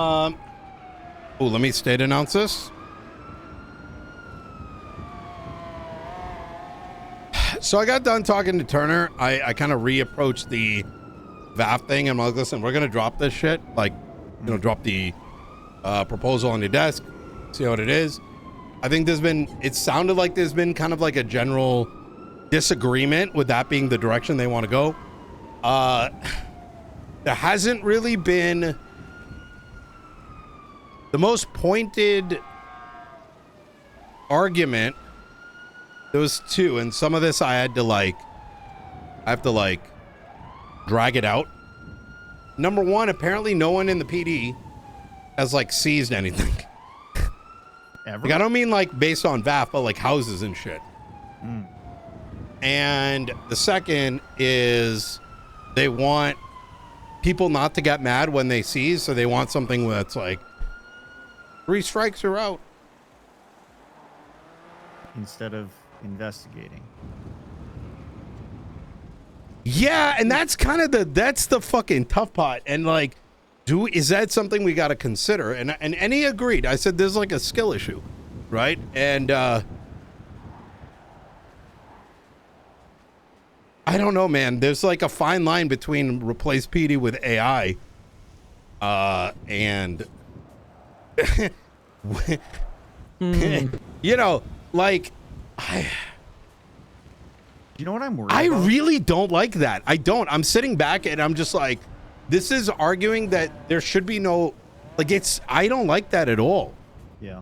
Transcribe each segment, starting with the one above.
Oh, let me state announce this. So I got done talking to Turner. I kind of reapproached the VAF thing. And I'm like, listen, we're going to drop this shit. Like, you know, drop the proposal on your desk. See what it is. I think it sounded like there's been kind of like a general disagreement with that being the direction they want to go. There hasn't really been the most pointed argument. There was two, and some of this I have to drag it out. Number one, apparently no one in the PD has like seized anything. Ever? Like, I don't mean like based on VAF, but like houses and shit. And the second is they want people not to get mad when they seize, so they want something that's like 3 strikes are out Instead of investigating. Yeah, and that's kind of the fucking tough part. And like, is that something we got to consider? And he agreed. I said there's like a skill issue, right? And I don't know, man. There's like a fine line between replace PD with AI and you know, like You know what I'm worried about? I really don't like that. I don't. I'm sitting back and I'm just like, this is arguing that there should be no, like, I don't like that at all. Yeah.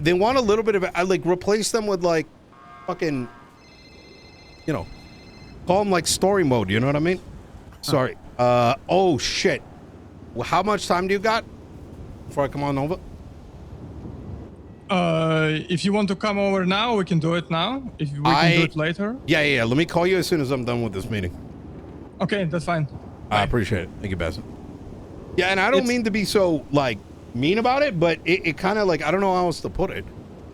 They want a little bit of, like, replace them with, like, fucking, you know, call them, like, story mode. You know what I mean? Sorry. Oh, shit. Well, how much time do you got before I come on over? If you want to come over now, we can do it now. If we can do it later. Yeah. Let me call you as soon as I'm done with this meeting. Okay, that's fine. I appreciate it. Thank you, Bassett. Yeah, and I don't mean to be so, like, mean about it, but it kind of, like, I don't know how else to put it.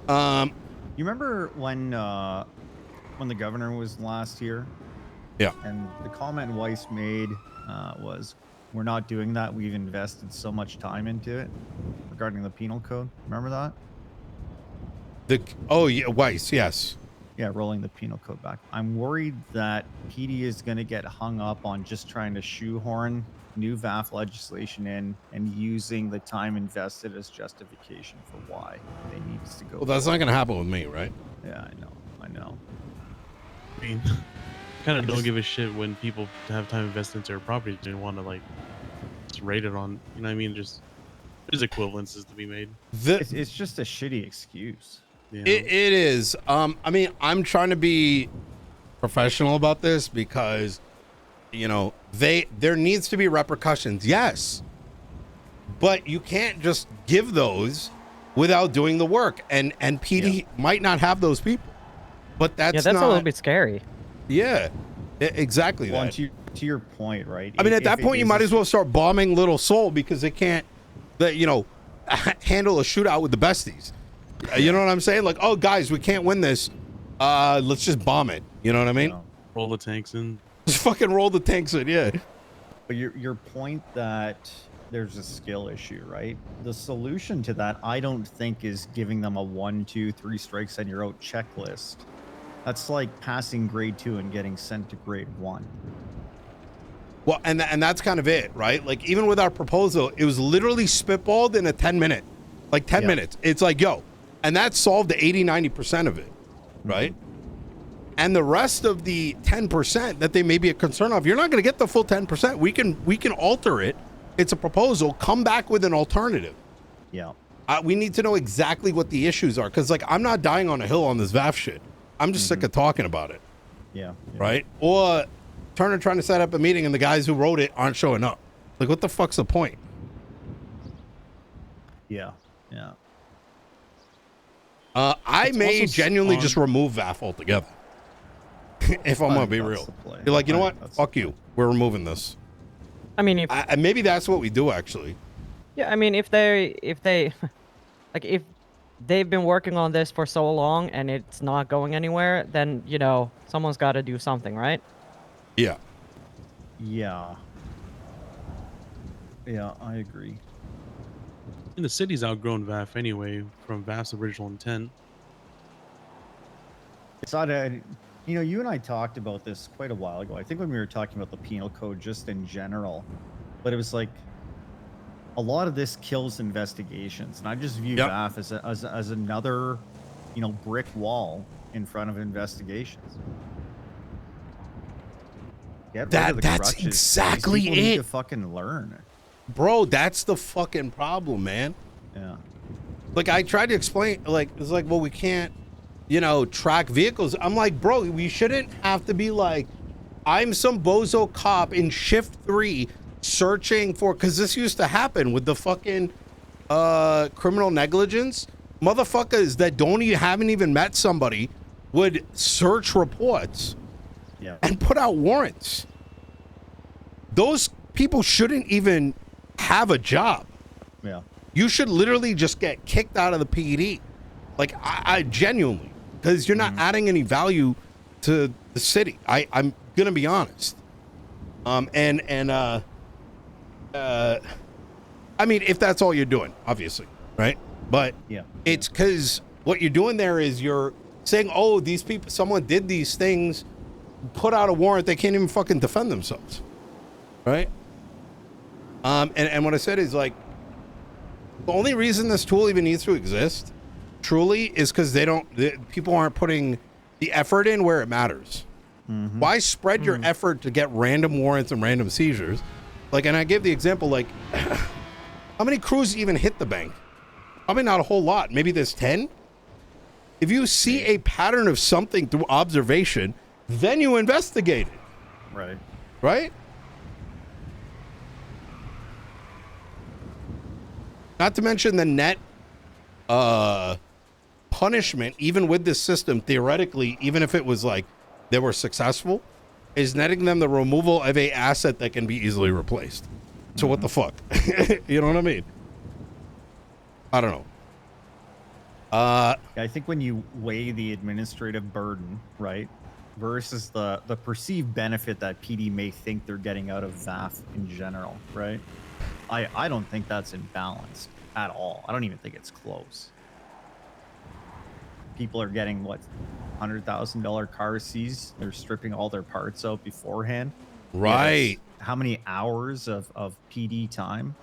You remember when the governor was last here? Yeah. And the comment Weiss made was, we're not doing that. We've invested so much time into it regarding the penal code. Remember that? Yeah, Weiss, yes. Yeah, rolling the penal code back. I'm worried that PD is going to get hung up on just trying to shoehorn new VAF legislation in and using the time invested as justification for why they need us to go. Well, that's not going to happen with me, right? Yeah, I know. I mean, kind of don't give a shit when people have time invested into their property and want to, like, just rate it on, you know what I mean? Just, there's equivalences to be made. It's just a shitty excuse. Yeah. It is. I mean, I'm trying to be professional about this because, you know, there needs to be repercussions, yes, but you can't just give those without doing the work. And PD might not have those people, but that's a little bit scary. Yeah, exactly. Well, that. to your point, right? I mean, at that point, you might as well start bombing Little Seoul because they can't, handle a shootout with the besties. You know what I'm saying? Like, oh, guys, we can't win this. Let's just bomb it. You know what I mean? Roll the tanks in. Just fucking roll the tanks in, yeah. But your point that there's a skill issue, right? The solution to that, I don't think, is giving them a 1, 2, 3 strikes and you're out checklist. That's like passing grade 2 and getting sent to grade 1. Well, and that's kind of it, right? Like, even with our proposal, it was literally spitballed in a 10-minute, like 10 minutes. It's like, yo, and that solved the 80-90% of it, right? And the rest of the 10% that they may be a concern of, you're not going to get the full 10%. We can alter it. It's a proposal. Come back with an alternative. Yeah. We need to know exactly what the issues are, because, like, I'm not dying on a hill on this VAF shit. I'm just sick of talking about it. Yeah. Right? Or Turner trying to set up a meeting and the guys who wrote it aren't showing up. Like, what the fuck's the point? Yeah. I may genuinely just remove VAF altogether. If I'm gonna be real. You're like, you know what? Fuck you. We're removing this. I mean, maybe that's what we do, actually. Yeah, I mean, if they, like, if they've been working on this for so long and it's not going anywhere, then, you know, someone's got to do something, right? Yeah. Yeah, I agree. And the city's outgrown VAF anyway from VAF's original intent. It's not a, you know, you and I talked about this quite a while ago. I think when we were talking about the penal code just in general, but it was like a lot of this kills investigations, and I just view Yep. VAF as another, you know, brick wall in front of investigations. Get rid of the That's crutches. These exactly people need it. to fucking learn. Bro, that's the fucking problem, man. Yeah. Like, I tried to explain, like, it's like, well, we can't, you know, track vehicles. I'm like, bro, we shouldn't have to be like, I'm some bozo cop in shift 3 searching for, because this used to happen with the fucking criminal negligence. Motherfuckers that haven't even met somebody would search reports Yeah. and put out warrants. Those people shouldn't even have a job. Yeah. You should literally just get kicked out of the PD. Like, I genuinely, because you're not adding any value to the city. I'm gonna be honest. I mean, if that's all you're doing, obviously, right? But Yeah. it's because what you're doing there is you're saying, oh, these people, someone did these things, put out a warrant, they can't even fucking defend themselves, right? And what I said is, like, the only reason this tool even needs to exist, truly, is because people aren't putting the effort in where it matters. Why spread your effort to get random warrants and random seizures? Like, and I give the example, like, how many crews even hit the bank? Probably not a whole lot. Maybe there's 10. If you see a pattern of something through observation, then you investigate it, Right. right? Not to mention the net punishment, even with this system, theoretically, even if it was like they were successful, is netting them the removal of a asset that can be easily replaced. So what the fuck? You know what I mean? I don't know. I think when you weigh the administrative burden, right, versus the perceived benefit that PD may think they're getting out of VAF in general, right? I don't think that's imbalanced at all. I don't even think it's close. People are getting what, $100,000 car seized. They're stripping all their parts out beforehand. Right. How many hours of PD time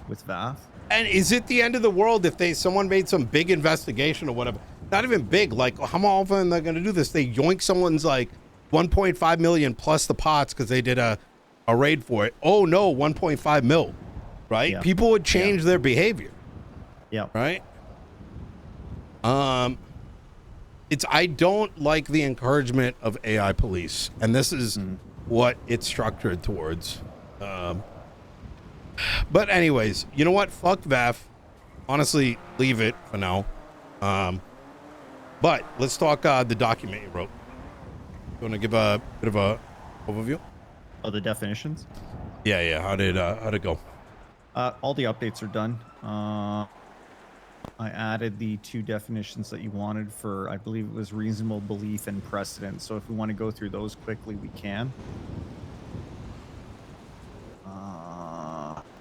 with VAF? And is it the end of the world if someone made some big investigation or whatever? Not even big. Like, how often are they going to do this? They yoink someone's like 1.5 million plus the pots because they did a raid for it. Oh no, 1.5 mil, right? Yeah. People would change their behavior, Yeah. right? I don't like the encouragement of AI police, and this is what it's structured towards. But anyways, you know what? Fuck VAF. Honestly, leave it for now. But let's talk the document you wrote. You want to give a bit of a overview? Oh, the definitions? Yeah. How'd it go? All the updates are done. I added the 2 definitions that you wanted for, I believe it was reasonable belief and precedent. So if we want to go through those quickly, we can.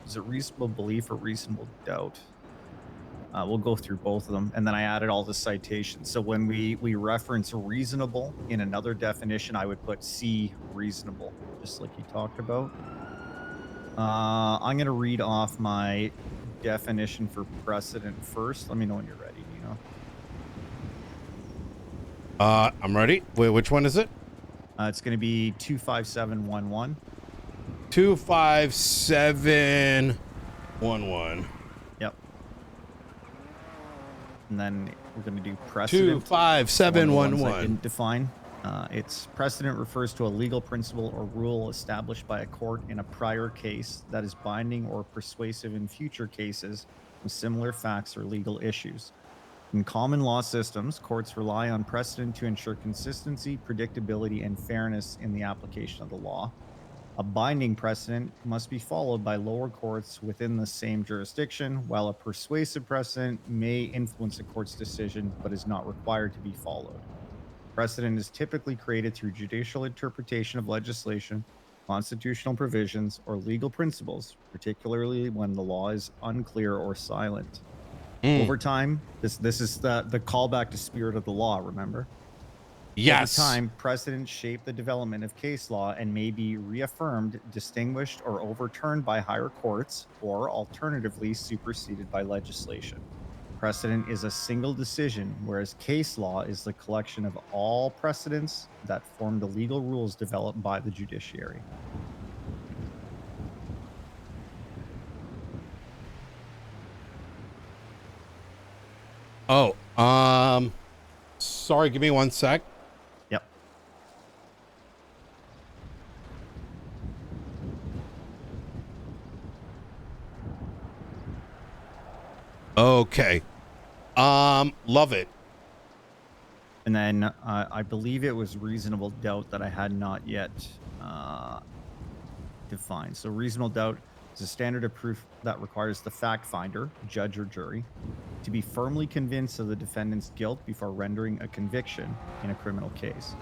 Is it reasonable belief or reasonable doubt? We'll go through both of them. And then I added all the citations. So when we reference reasonable in another definition, I would put C reasonable, just like you talked about. I'm going to read off my definition for precedent first. Let me know when you're ready, Nino. I'm ready. Wait, which one is it? It's going to be 25711. 25711. Yep. And then we're going to do precedent. 25711. Didn't define. Its precedent refers to a legal principle or rule established by a court in a prior case that is binding or persuasive in future cases with similar facts or legal issues. In common law systems, courts rely on precedent to ensure consistency, predictability, and fairness in the application of the law. A binding precedent must be followed by lower courts within the same jurisdiction, while a persuasive precedent may influence a court's decision but is not required to be followed. Precedent is typically created through judicial interpretation of legislation constitutional provisions, or legal principles, particularly when the law is unclear or silent. Over time, this is the callback to spirit of the law, remember? Yes. Over time, precedents shape the development of case law and may be reaffirmed, distinguished, or overturned by higher courts, or alternatively superseded by legislation. Precedent is a single decision, whereas case law is the collection of all precedents that form the legal rules developed by the judiciary. Oh, sorry, give me 1 sec. Yep. Okay. Love it. And then I believe it was reasonable doubt that I had not yet defined. So reasonable doubt is a standard of proof that requires the fact finder, judge or jury, to be firmly convinced of the defendant's guilt before rendering a conviction in a criminal case.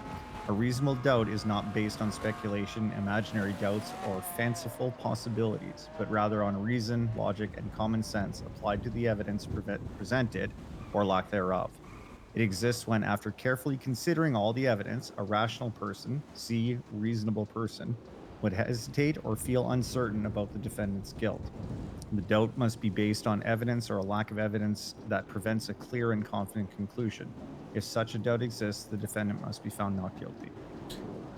A reasonable doubt is not based on speculation, imaginary doubts, or fanciful possibilities, but rather on reason, logic, and common sense applied to the evidence presented or lack thereof. It exists when, after carefully considering all the evidence, a rational person, see reasonable person, would hesitate or feel uncertain about the defendant's guilt. The doubt must be based on evidence or a lack of evidence that prevents a clear and confident conclusion. If such a doubt exists, the defendant must be found not guilty.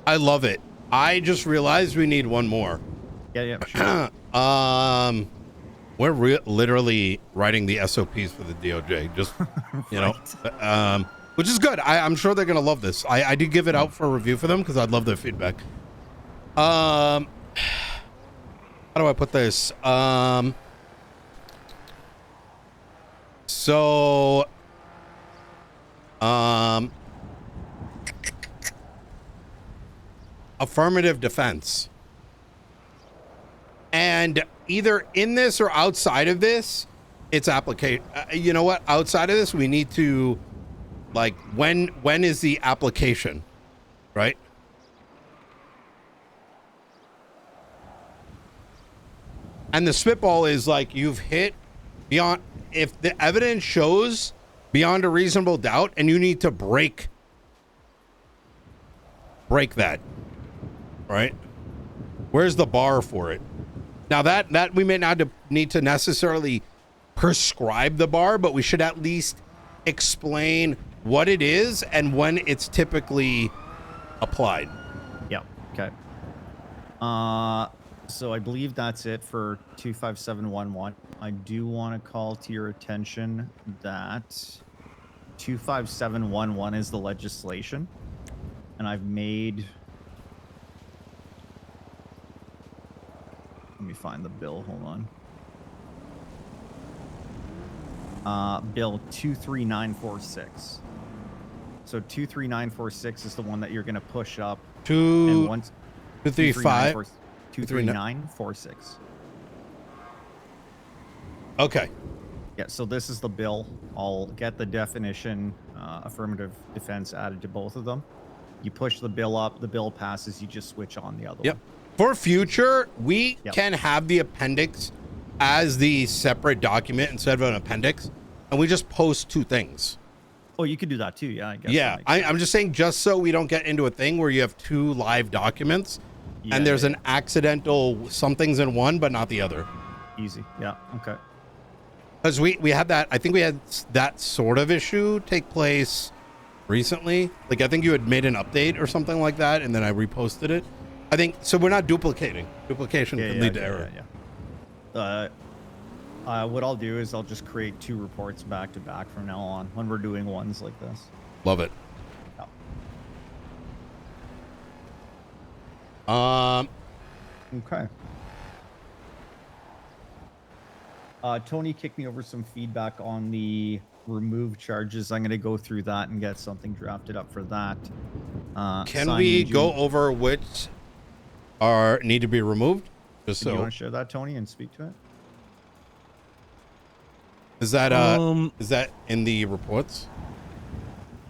I love it. I just realized we need one more. Yeah, sure. We're literally writing the SOPs for the DOJ, just, you know, which is good. I'm sure they're going to love this. I did give it out for a review for them because I'd love their feedback. How do I put this? Affirmative defense. And either in this or outside of this, it's application. You know what? Outside of this, we need to, like, when is the application, right? And the spitball is like, you've hit beyond, if the evidence shows beyond a reasonable doubt, and you need to break that, right? Where's the bar for it? Now that we may not need to necessarily prescribe the bar, but we should at least explain what it is and when it's typically applied. Yep. Okay. So I believe that's it for 25711. I do want to call to your attention that 25711 is the legislation, and I've made. Let me find the bill. Hold on. Bill 23946. So 23946 is the one that you're going to push up. 235. 23946. Okay. Yeah, so this is the bill. I'll get the definition, affirmative defense added to both of them. You push the bill up, the bill passes, you just switch on the other one. For future, we can have the appendix as the separate document instead of an appendix, and we just post two things. Oh, you could do that too, yeah, I guess. Yeah, I'm just saying, just so we don't get into a thing where you have two live documents, and there's an accidental something's in one but not the other. Easy, yeah, okay. Because we had that, I think we had that sort of issue take place recently. Like, I think you had made an update or something like that, and then I reposted it. I think, so we're not duplicating. Duplication could lead to error. What I'll do is I'll just create two reports back to back from now on when we're doing ones like this. Love it. Okay. Tony kicked me over some feedback on the remove charges. I'm going to go through that and get something drafted up for that. Can we go over which need to be removed? Just so. You want to share that, Tony, and speak to it? Is that in the reports?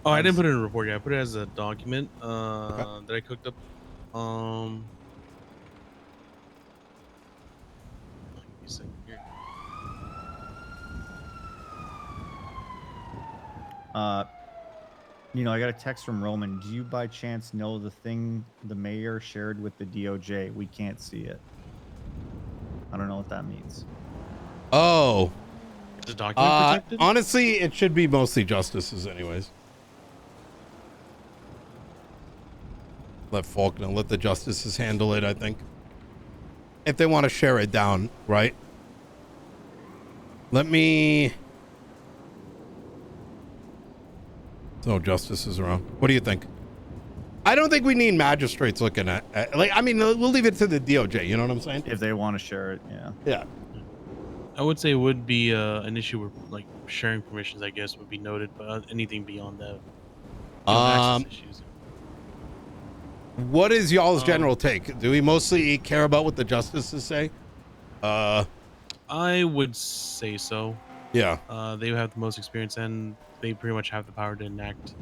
Oh, I didn't put it in a report yet. I put it as a document that I cooked up. You know, I got a text from Roman. Do you by chance know the thing the mayor shared with the DOJ? We can't see it. I don't know what that means. Oh. Is the document protected? Honestly, it should be mostly justices anyways. Let Faulkner, let the justices handle it, I think. If they want to share it down, right? Let me... There's no justices around. What do you think? I don't think we need magistrates looking at like, I mean, we'll leave it to the DOJ, you know what I'm saying? If they want to share it, yeah. Yeah. I would say it would be an issue where like sharing permissions, I guess, would be noted, but anything beyond that, access issues. What is y'all's general take? Do we mostly care about what the justices say? I would say so. Yeah. They have the most experience and they pretty much have the power to enact.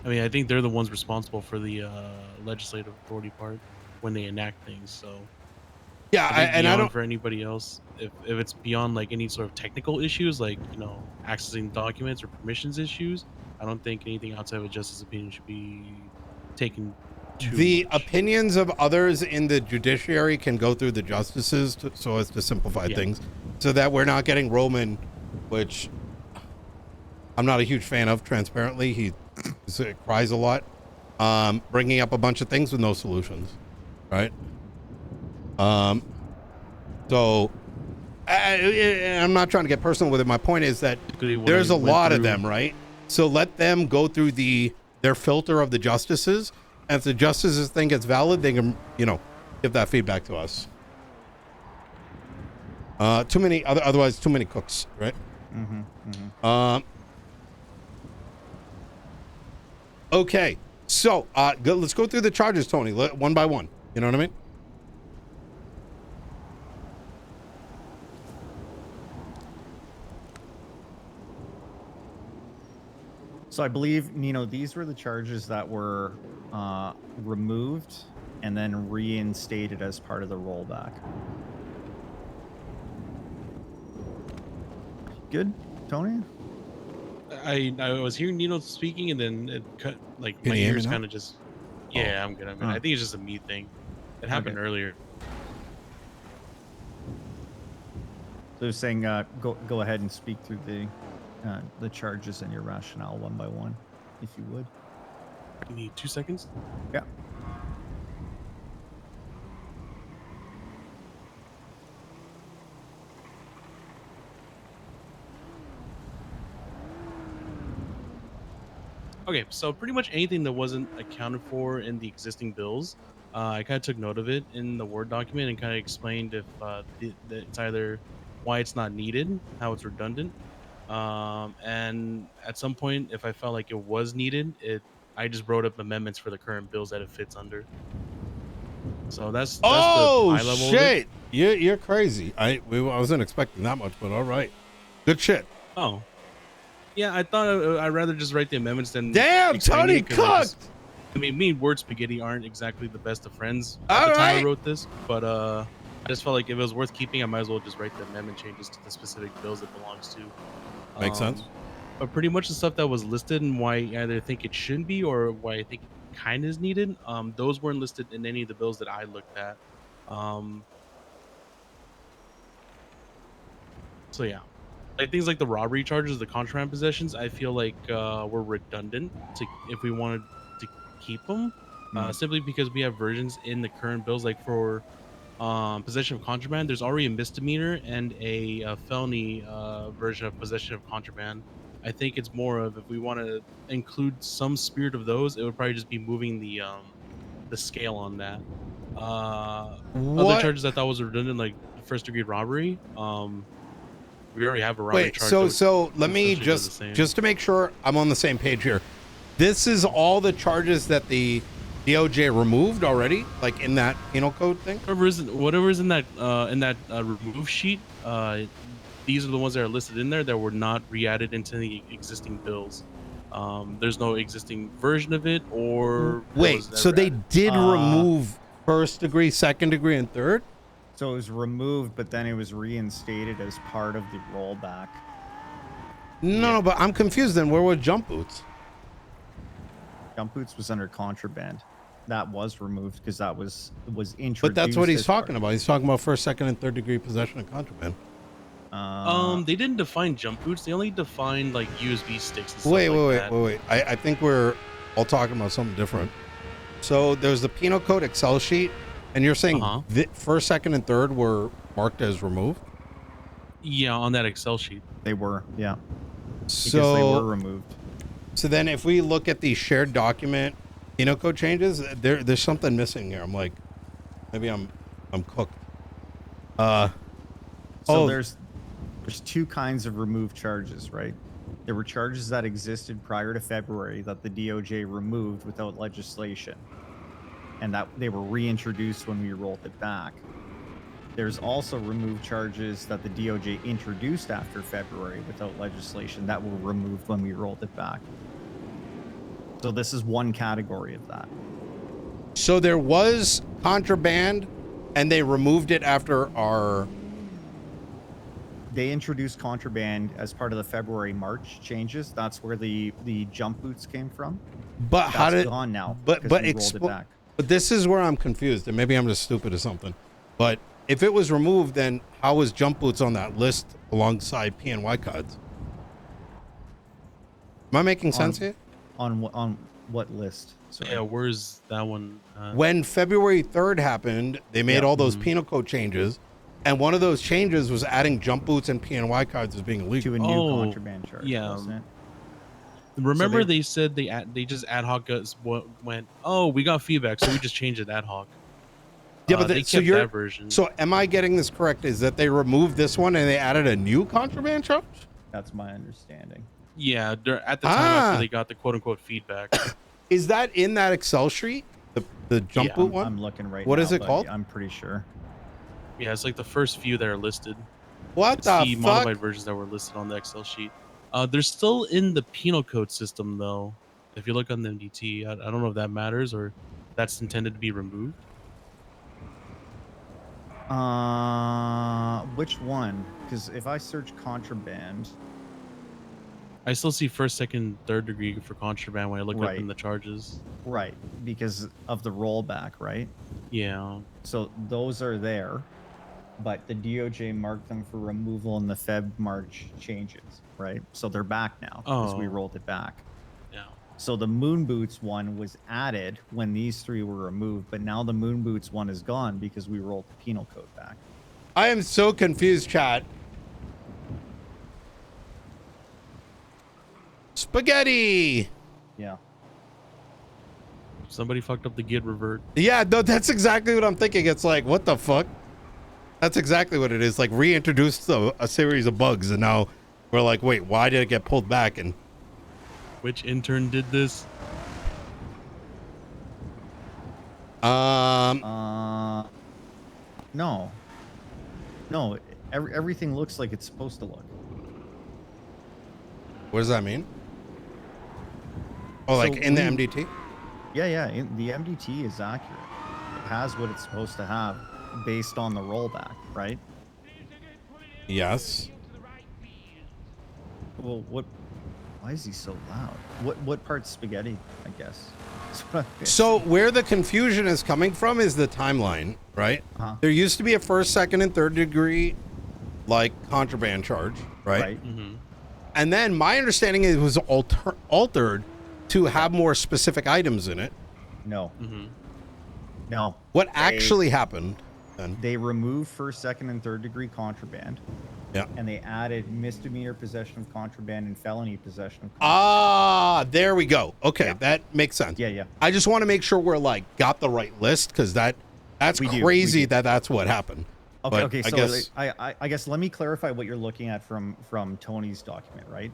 I mean, I think they're the ones responsible for the legislative authority part when they enact things. So yeah, and I don't for anybody else. If it's beyond like any sort of technical issues, like accessing documents or permissions issues, I don't think anything outside of a justice opinion should be taken. The opinions of others in the judiciary can go through the justices so as to simplify things, so that we're not getting Roman, which I'm not a huge fan of. Transparently, he cries a lot, bringing up a bunch of things with no solutions, right? So I'm not trying to get personal with it. My point is that there's a lot of them, right? So let them go through their filter of the justices. And if the justices think it's valid, they can, give that feedback to us. Otherwise too many cooks, right? Okay, so let's go through the charges, Tony, one by one. You know what I mean? So I believe, Nino, these were the charges that were removed and then reinstated as part of the rollback. Good, Tony? I was hearing Nino speaking and then it cut, like Can my you hear me ears now? kind of just. Yeah, I'm good. I think it's just a me thing. It happened earlier. So they're saying go ahead and speak through the charges and your rationale one by one, if you would. You need 2 seconds. Yeah. Okay, so pretty much anything that wasn't accounted for in the existing bills, I kind of took note of it in the Word document and kind of explained if it's either why it's not needed, how it's redundant, and at some point, if I felt like it was needed, I just wrote up amendments for the current bills that it fits under. So that's the high level shit! Of it. You're crazy. I wasn't expecting that much, but all right, good shit. Oh. Yeah, I thought I'd rather just write the amendments than. Damn, Tony cooked! I mean, me and Word Spaghetti aren't exactly the best of friends All at the time right. I wrote this, but I just felt like if it was worth keeping, I might as well just write the amendment changes to the specific bills it belongs to. Makes sense. But pretty much the stuff that was listed and why I either think it shouldn't be or why I think it kind of is needed, those weren't listed in any of the bills that I looked at. So yeah. Like things like the robbery charges, the contraband possessions, I feel like were redundant if we wanted to keep them, simply because we have versions in the current bills, like for possession of contraband, there's already a misdemeanor and a felony version of possession of contraband. I think it's more of if we want to include some spirit of those, it would probably just be moving the scale on that. Other charges I thought was redundant, like first degree robbery. We already have a robbery Wait, charge. so let me just to make sure I'm on the same page here. This is all the charges that the DOJ removed already, like in that penal code thing. Whatever's in that remove sheet. These are the ones that are listed in there that were not re-added into the existing bills. There's no existing version of it, or wait. So they did remove first degree, second degree, and third. So it was removed, but then it was reinstated as part of the rollback. No, but I'm confused. Then where were jump boots? Jump boots was under contraband. That was removed because that was introduced. But that's what he's as part- talking about. He's talking about first, second, and third degree possession of contraband. They didn't define jump boots. They only defined like USB sticks. And stuff Wait. that. I think we're all talking about something different. So there's the penal code Excel sheet, and you're saying first, second, and third were marked as removed? Yeah, on that Excel sheet. They were, yeah. So Because they were removed. So then if we look at the shared document penal code changes, there's something missing here. I'm like, maybe I'm cooked. So there's two kinds of removed charges, right? There were charges that existed prior to February that the DOJ removed without legislation, and that they were reintroduced when we rolled it back. There's also removed charges that the DOJ introduced after February without legislation that were removed when we rolled it back. So this is one category of that. So there was contraband, and they removed it after our... They introduced contraband as part of the February-March changes. That's where the jump boots came from. But That's how did... gone now. But because we rolled it back. But this is where I'm confused, and maybe I'm just stupid or something. But if it was removed, then how was jump boots on that list alongside PNY cards? Am I making sense here? On what list? Sorry. Yeah, where's that one? When February 3rd happened, they made all those penal code changes, and one of those changes was adding jump boots and PNY cards as being illegal. To a new contraband charge. Yeah. Wasn't it? Remember So they said they just ad hoc went, oh, we got feedback, so we just changed it ad hoc. Yeah, but they so kept that version. So am I getting this correct? Is that they removed this one and they added a new contraband charge? That's my understanding. Yeah, at the time after they got the quote unquote feedback. Is that in that Excel sheet? The jump boot one? I'm looking right now. What is it but called? I'm pretty sure. Yeah, it's like the first few that are listed. What It's the the fuck? modified versions that were listed on the Excel sheet. They're still in the penal code system though. If you look on the MDT, I don't know if that matters or that's intended to be removed. Which one? Because if I search contraband, I still see first, second, third degree for contraband when I look up Right. in the charges. right, because of the rollback, right? Yeah. So those are there, but the DOJ marked them for removal in the Feb-March changes, right? So they're back now because we Oh. rolled it back. Yeah. So the moon boots one was added when these three were removed, but now the moon boots one is gone because we rolled the penal code back. I am so confused, chat. Spaghetti. Yeah. Somebody fucked up the git revert. Yeah, no, that's exactly what I'm thinking. It's like, what the fuck? That's exactly what it is. Like, reintroduced a series of bugs, and now we're like, wait, why did it get pulled back? And Which intern did this? No. No, everything looks like it's supposed to look. what does that mean? Oh, like So in the we- MDT? Yeah, the MDT is accurate. It has what it's supposed to have based on the rollback, right? Yes. Well, why is he so loud? What part's spaghetti, I guess? So where the confusion is coming from is the timeline, right? Uh-huh. There used to be a first, second, and third degree, like, contraband charge, right? Right. Mm-hmm. And then my understanding is it was altered to have more specific items in it. No. Mm-hmm. No. What actually happened then? They removed first, second, and third degree contraband, Yeah. and they added misdemeanor possession of contraband and felony possession of contraband. Ah, there we go. Okay, Yeah. that makes sense. Yeah. I just want to make sure we're like got the right list because that's We do, crazy we do. that's what happened. Okay, But okay. I So guess I guess let me clarify what you're looking at from Tony's document, right?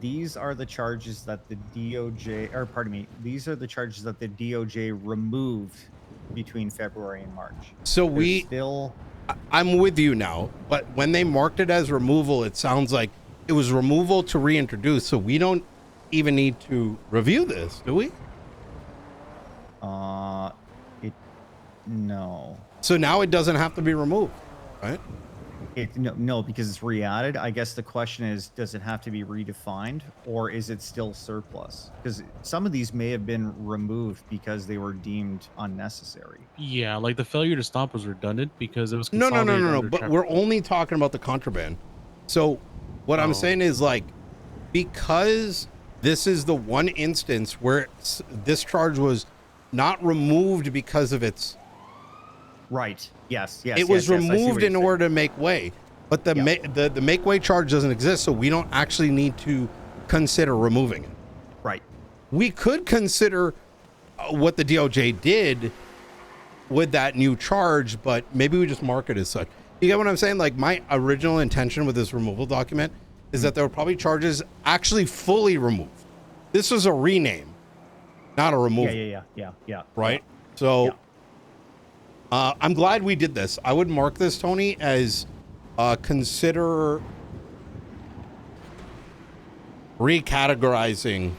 These are the charges that the DOJ, or pardon me, these are the charges that the DOJ removed between February and March. so. There's still I'm with you now, but when they marked it as removal, it sounds like it was removal to reintroduce. So we don't even need to review this, do we? no. So now it doesn't have to be removed, right? No, because it's re-added. I guess the question is, does it have to be redefined, or is it still surplus? Because some of these may have been removed because they were deemed unnecessary. Yeah, like the failure to stop was redundant because it was No, consolidated. under But chapter- we're only talking about the contraband. So what I'm Oh. saying is like, because this is the one instance where this charge was not removed because of its, Right. Yes. Yes. it yes, was yes, I see removed what in you're order to make way, but the the make way charge doesn't exist, so we don't actually need to consider removing it. saying. Right. We could consider what the DOJ did with that new charge, but maybe we just mark it as such. You get what I'm saying? Like, my original intention with this removal document is that there were probably charges actually fully removed. This was a rename, not a removal. Yeah. Right? So Yeah. I'm glad we did this. I would mark this, Tony, as consider recategorizing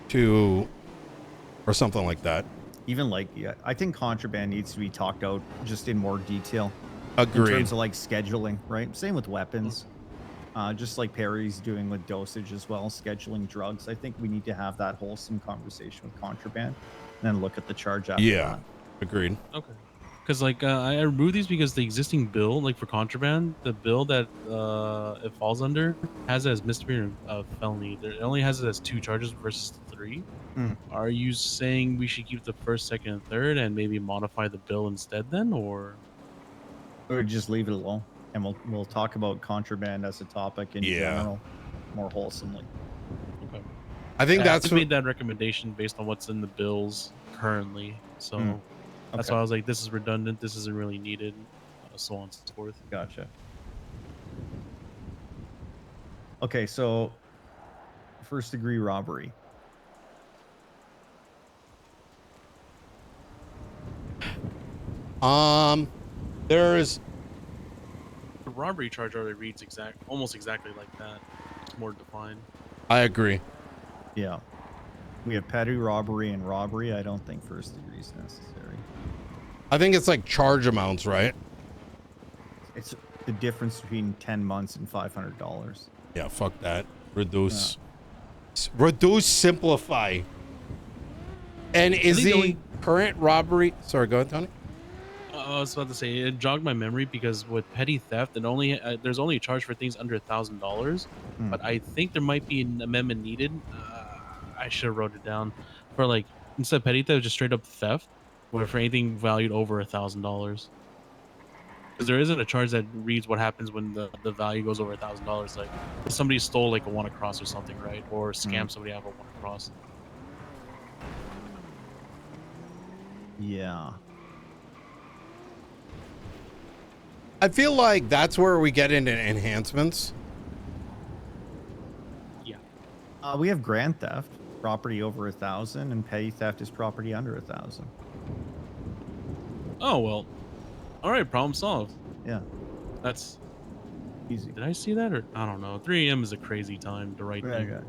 to, or something like that. Even like, I think contraband needs to be talked out just in more detail. Agreed. In terms of like scheduling, right? Same with weapons. Just like Perry's doing with dosage as well, scheduling drugs. I think we need to have that wholesome conversation with contraband, and then look at the charge after that. Agreed. Okay. Because like I removed these because the existing bill, like for contraband, the bill that it falls under has it as misdemeanor felony. It only has it as 2 charges versus 3. Are you saying we should keep the first, second, and third, and maybe modify the bill instead then, or just leave it alone, and we'll talk about contraband as a topic in general more wholesomely. okay? I think I that's just made that recommendation based on what's in the bills currently. So that's why I was like, this is redundant. This isn't really needed. So on and so forth. Gotcha. Okay, so first degree robbery. There's The robbery charge already reads almost exactly like that. It's more defined. I agree. Yeah. We have petty robbery and robbery. I don't think first degree is necessary. I think it's like charge amounts, right? It's the difference between 10 months and $500. Yeah, fuck that. Reduce. Reduce, simplify. And is think the the only- current robbery... Sorry, go ahead, Tony. I was about to say it jogged my memory because with petty theft, it only there's only a charge for things under $1,000. But I think there might be an amendment needed. I should have wrote it down for like instead of petty theft, just straight up theft, or for anything valued over $1,000. Because there isn't a charge that reads what happens when the value goes over $1,000. Like somebody stole like a one across or something, right? Or scammed somebody out of a one across. Yeah. I feel like that's where we get into enhancements. Yeah. We have grand theft, property over 1,000, and petty theft is property under 1,000. Oh well. All right, problem solved. Yeah, That's easy. did I see that or I don't know. 3 a.m. is a crazy time to write. Yeah.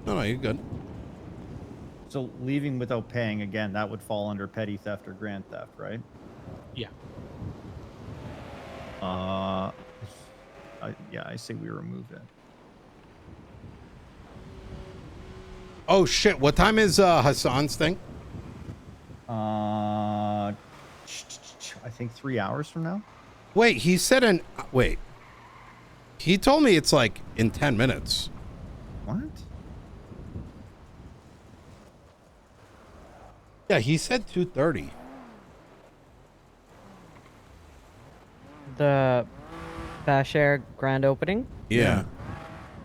No, you're good. So leaving without paying, again, that would fall under petty theft or grand theft, right? Yeah. I say we remove it. Oh, shit. What time is Hassan's thing? I think 3 hours from now. Wait, he said Wait. He told me it's like in 10 minutes. What? Yeah, he said 2:30. The Bashare grand opening, Yeah.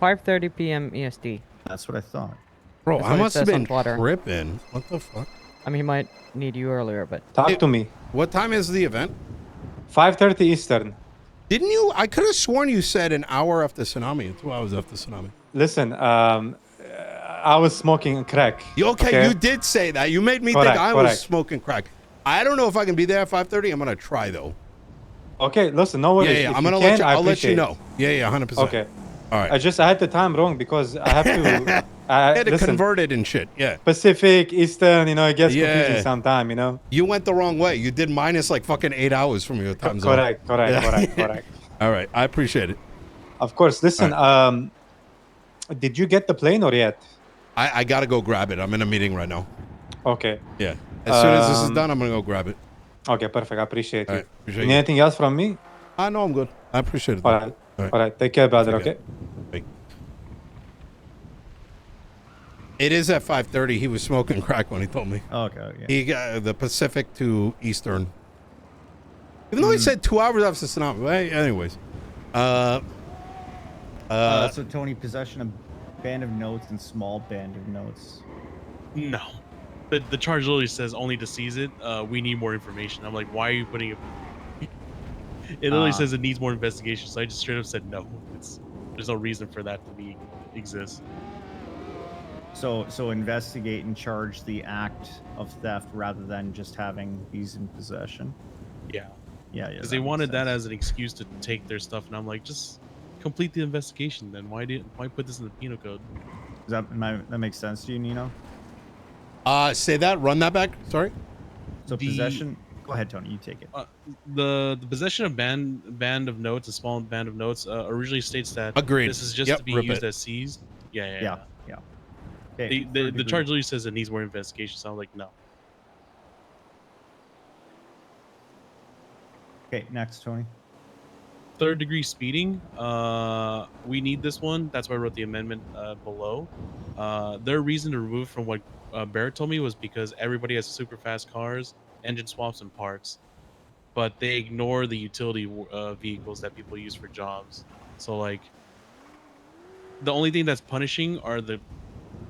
5:30 p.m. EST. That's what I thought. Bro, That's I what it must have says on been Twitter. tripping. What the fuck? I mean, he might need you earlier, but Talk to me. What time is the event? 5:30 Eastern. Didn't you? I could have sworn you said an hour after tsunami. 2 hours after tsunami. Listen, I was smoking crack. Okay, you did say that. You made me think Correct, I was correct. smoking crack. I don't know if I can be there at 5:30. I'm gonna try though. Okay, listen, no worries. Yeah, If I'm you gonna can, let you. I I'll let you appreciate know. Yeah, 100%. Okay. All right. I had the time wrong because I have to. I had to listen, convert it and shit. Yeah. Pacific, Eastern, it gets Yeah. confusing sometime, You went the wrong way. You did minus like fucking 8 hours from your time zone. Correct. All right, I appreciate it. Of course. Listen, did you get the plane or yet? I gotta go grab it. I'm in a meeting right now. Okay. Yeah. As soon as this is done, I'm gonna go grab it. Okay, perfect. I appreciate All you. right, appreciate Need you. anything else from me? I know I'm good. I appreciate it. All though. right. All right. All right. Take care, brother. Take care. Okay. Bye. It is at 5:30. He was smoking crack when he told me. Okay. Yeah. He got the Pacific to Eastern. Even though he said 2 hours after tsunami. Well, anyways. So Tony, possession of band of notes and small band of notes. No. The charge literally says only to seize it. We need more information. I'm like, why are you putting it? It literally says it needs more investigation. So I just straight up said no. There's no reason for that to exist. So investigate and charge the act of theft rather than just having these in possession. Yeah. Yeah. Because they wanted that as an excuse to take their stuff, and I'm like, just complete the investigation. Then why put this in the penal code? That makes sense to you, Nino? Say that. Run that back. Sorry. So possession. Go ahead, Tony. You take it. The possession of band of notes, a small band of notes, originally states that Agreed. this is just to be used as seized. Yeah. Okay. The charge literally says it needs more investigation, so I'm like, no. Okay, next, Tony. Third degree speeding. We need this one. That's why I wrote the amendment below. Their reason to remove from what Barrett told me was because everybody has super fast cars, engine swaps, and parts, but they ignore the utility vehicles that people use for jobs. So like, the only thing that's punishing are the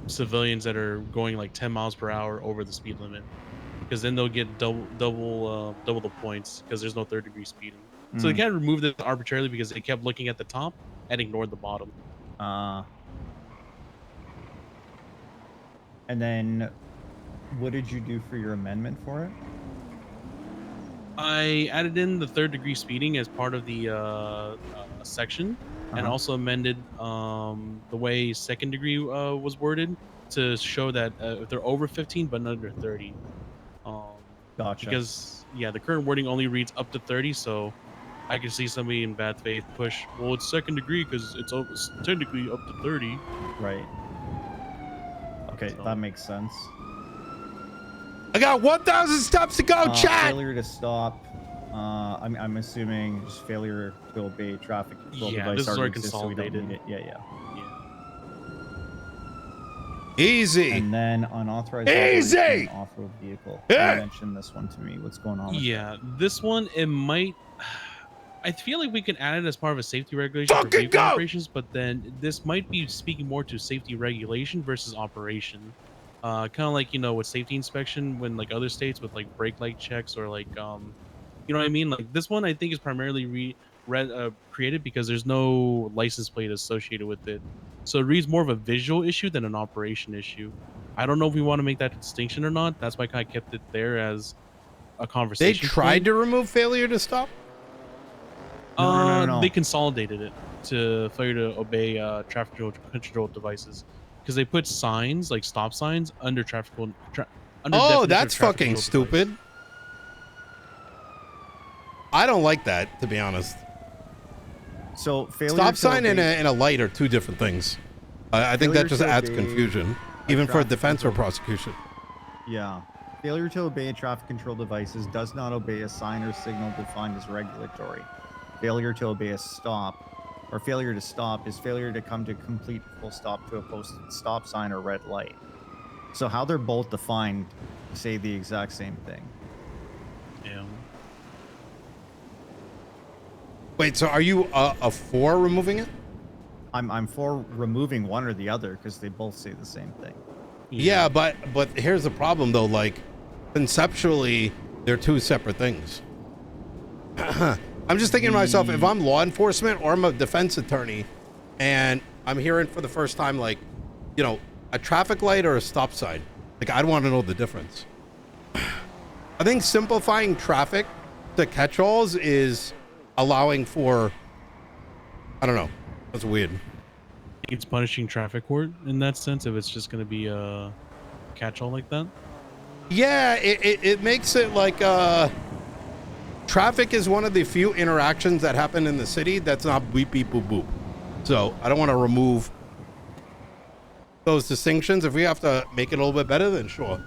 civilians that are going like 10 miles per hour over the speed limit, because then they'll get double the points because there's no third degree speeding. So they can't remove this arbitrarily because they kept looking at the top and ignored the bottom. And then what did you do for your amendment for it? I added in the third degree speeding as part of the section, and also amended the way second degree was worded to show that if they're over 15 but under 30. Gotcha. Because the current wording only reads up to 30, so I can see somebody in bad faith push, well, it's second degree because it's technically up to 30. Right. Okay, So. that makes sense. I got 1,000 steps to go, chat. Failure to stop. I'm assuming just failure to obey traffic control device. This is already exists, so we don't consolidated. need it. Yeah. Easy. And then unauthorized Easy. operation of an off-road vehicle. You mentioned this one to me. What's going on with that? This one, it might... I feel like we can add it as part of a safety regulation for Fucking vehicle go! operations, but then this might be speaking more to safety regulation versus operation. Kind of like, with safety inspection, when like other states with like brake light checks or like, you know what I mean? Like this one, I think is primarily created because there's no license plate associated with it. So it reads more of a visual issue than an operation issue. I don't know if we want to make that distinction or not. That's why I kind of kept it there as a conversation. They tried to remove failure to stop? No. They consolidated it to failure to obey traffic control devices, because they put signs like stop signs under traffic under Oh, definition that's of traffic fucking control stupid. device. I don't like that, to be honest. So failure Stop to sign and obey- a light are two different things. I think that Failure just to adds obey confusion, a even for traffic defense or control- prosecution. Yeah. Failure to obey traffic control devices does not obey a sign or signal defined as regulatory. Failure to obey a stop or failure to stop is failure to come to complete full stop to a posted stop sign or red light. So how they're both defined say the exact same thing. Yeah. Wait, so are you for removing it? I'm for removing one or the other because they both say the same thing. Yeah, but here's the problem though. Like, conceptually, they're two separate things. I'm just thinking to myself, if I'm law enforcement or I'm a defense attorney, and I'm hearing for the first time, like, a traffic light or a stop sign, like, I'd want to know the difference. I think simplifying traffic to catch-alls is allowing for, I don't know, that's weird. It's punishing traffic court in that sense if it's just going to be a catch-all like that. Yeah, it makes it like traffic is one of the few interactions that happen in the city that's not beep beep boop boop. So I don't want to remove those distinctions. If we have to make it a little bit better, then sure.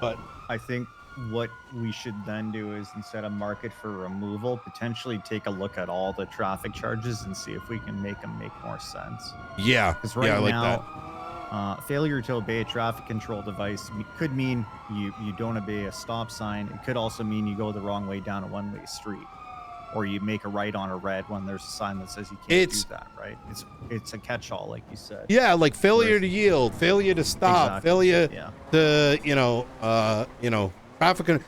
But I think what we should then do is, instead of market for removal, potentially take a look at all the traffic charges and see if we can make them make more sense. yeah, Because right yeah, I like now, failure to obey a traffic control device could mean you don't obey a stop sign. It could also mean you go the wrong way down a one-way street, or you make a right on a red when there's a sign that says you can't do that. Right? It's a catch-all, like you said. Yeah, like failure to yield, failure to stop, failure to traffic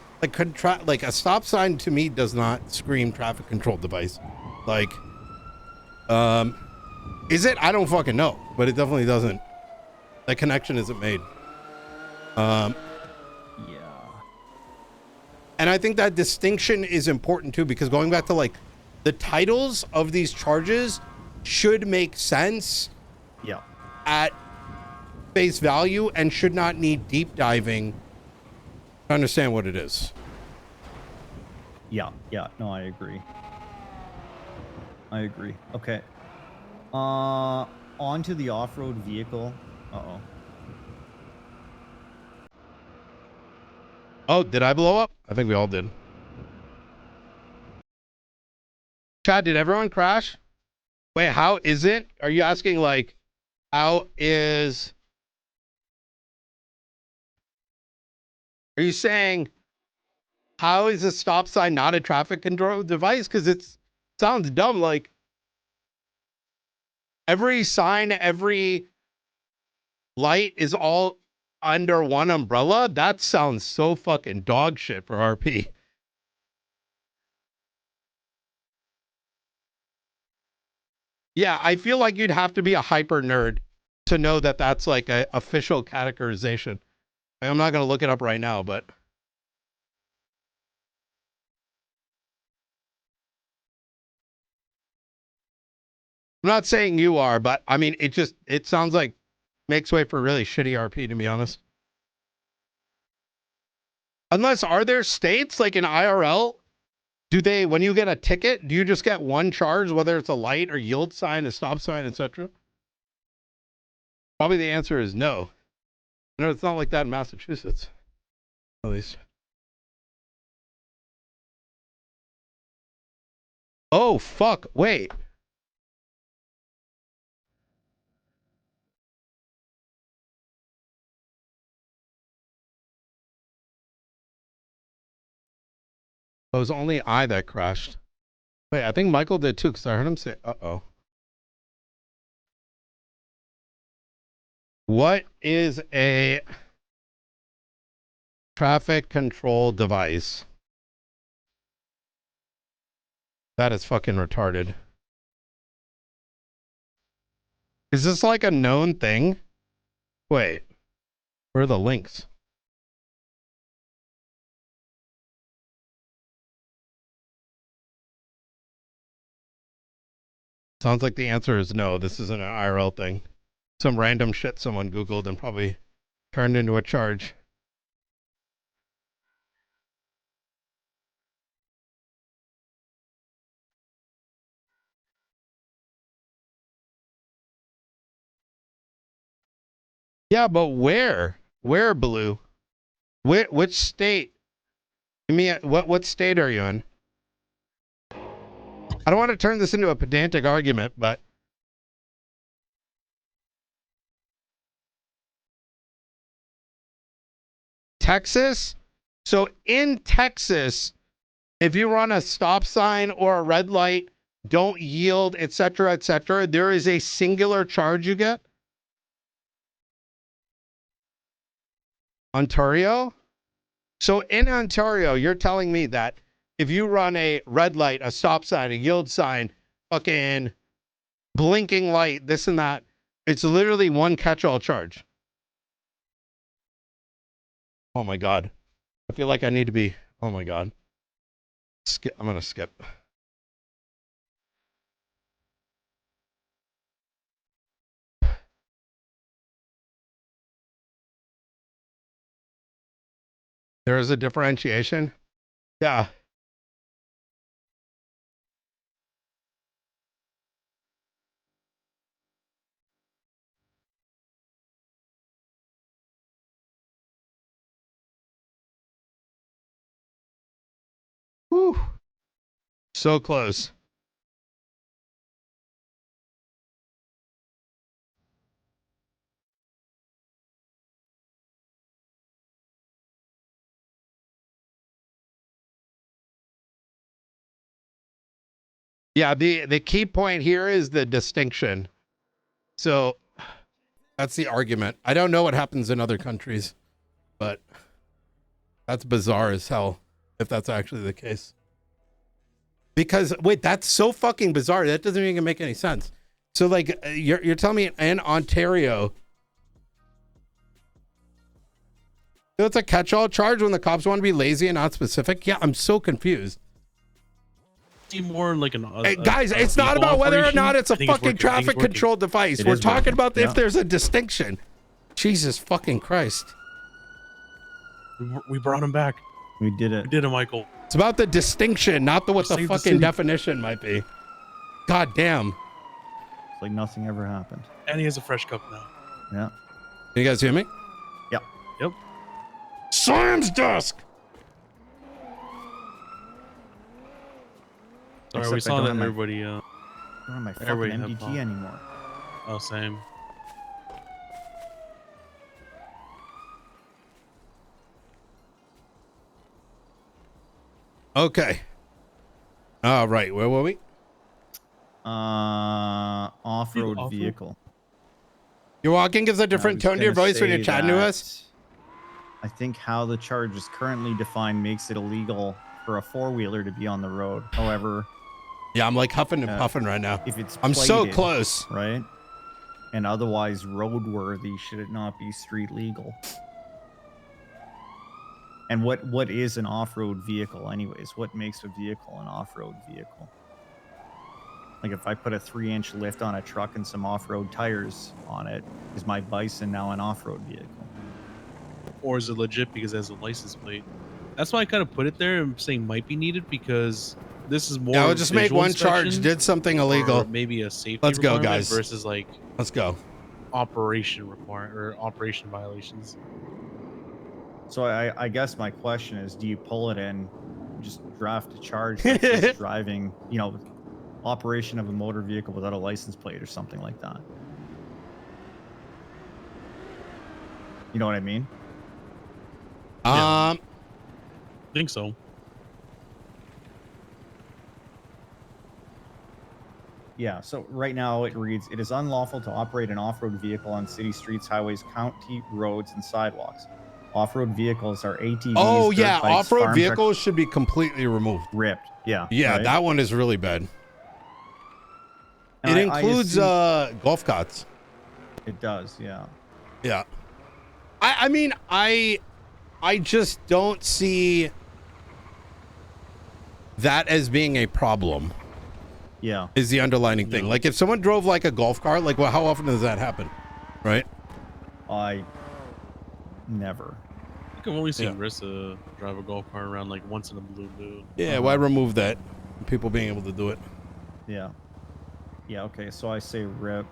like a stop sign to me does not scream traffic control device. Like, is it? I don't fucking know, but it definitely doesn't. That connection isn't made. Yeah. And I think that distinction is important too, because going back to like the titles of these charges should make sense. Yeah. At face value and should not need deep diving to understand what it is. Yeah. No, I agree. Okay. On to the off-road vehicle. Uh-oh. Oh, did I blow up? I think we all did. Chad, did everyone crash? Wait, how is it? Are you asking like, how is... Are you saying, how is a stop sign not a traffic control device? Because it sounds dumb. Like, every sign, every light is all under one umbrella. That sounds so fucking dog shit for RP. Yeah, I feel like you'd have to be a hyper nerd to know that that's like a official categorization. I'm not going to look it up right now, but I'm not saying you are, but I mean, it sounds like makes way for really shitty RP, to be honest. Unless, are there states like in IRL? Do they, when you get a ticket, do you just get one charge, whether it's a light or yield sign, a stop sign, etc.? Probably the answer is no. No, it's not like that in Massachusetts, at least. Oh, fuck. Wait. It was only I that crashed. Wait, I think Michael did too, because I heard him say, uh-oh. What is a traffic control device? That is fucking retarded. Is this like a known thing? Wait, where are the links? Sounds like the answer is no. This isn't an IRL thing. Some random shit someone Googled and probably turned into a charge. Yeah, but where? Where, Blue? Which state? Give me what state are you in? I don't want to turn this into a pedantic argument, but Texas? So in Texas, if you run a stop sign or a red light, don't yield, etc., there is a singular charge you get? Ontario? So in Ontario, you're telling me that if you run a red light, a stop sign, a yield sign, fucking blinking light, this and that, it's literally one catch-all charge. Oh my God. I feel like I need to be, oh my God. Skip. I'm going to skip. There is a differentiation. Yeah. Whew. So close. Yeah, the key point here is the distinction. So that's the argument. I don't know what happens in other countries, but that's bizarre as hell if that's actually the case. Because wait, that's so fucking bizarre. That doesn't even make any sense. So like you're telling me in Ontario, so it's a catch-all charge when the cops want to be lazy and not specific? Yeah, I'm so confused. More like hey, guys, it's not about whether or not it's a fucking traffic control device. We're talking about if there's a distinction. Jesus fucking Christ. We brought him back. We did it. We did it, Michael. It's about the distinction, not what the fucking definition might be. God damn. It's like nothing ever happened. And he has a fresh cup now. Yeah. Can you guys hear me? Yep. Yep. Sam's desk. Sorry, Except we I saw don't that have my- everybody. I don't have my fucking everybody have MDT fun. anymore. Oh, same. Okay. All right. Where were we? Off-road Off-road? vehicle. Your walking gives a different tone to your voice when you're chatting to us. I think how the charge is currently defined makes it illegal for a four-wheeler to be on the road. However, Yeah, I'm like huffing and puffing right now. if it's I'm so plated, close. right? And otherwise roadworthy, should it not be street legal? And what is an off-road vehicle anyways? What makes a vehicle an off-road vehicle? Like if I put a 3-inch lift on a truck and some off-road tires on it, is my Bison now an off-road vehicle? Or is it legit because it has a license plate? That's why I kind of put it there and saying might be needed because this is more. Yeah, we'll just make visual one charge. inspection Did something illegal. or maybe a safety. Let's go, requirement guys. Versus like Let's go. operation require or operation violations. So I guess my question is, do you pull it in, just draft a charge that says driving, operation of a motor vehicle without a license plate or something like that? You know what I mean? I think so. Yeah, so right now it reads, it is unlawful to operate an off-road vehicle on city streets, highways, county roads, and sidewalks. Off-road vehicles are ATVs. Oh dirt yeah, bikes, off-road farm vehicles trucks, should be completely removed. ripped. Yeah. Yeah, right? that one is really bad. And It I includes assume- golf carts. It does, yeah. Yeah. I mean, I just don't see that as being a problem. Yeah. Is the underlining thing. No. Like if someone drove like a golf cart, like well, how often does that happen? Right? I never. I think I've only seen Yeah. Rissa drive a golf cart around like once in a blue moon. Yeah, why remove that? People being able to do it. Yeah. Yeah, okay, so I say rip.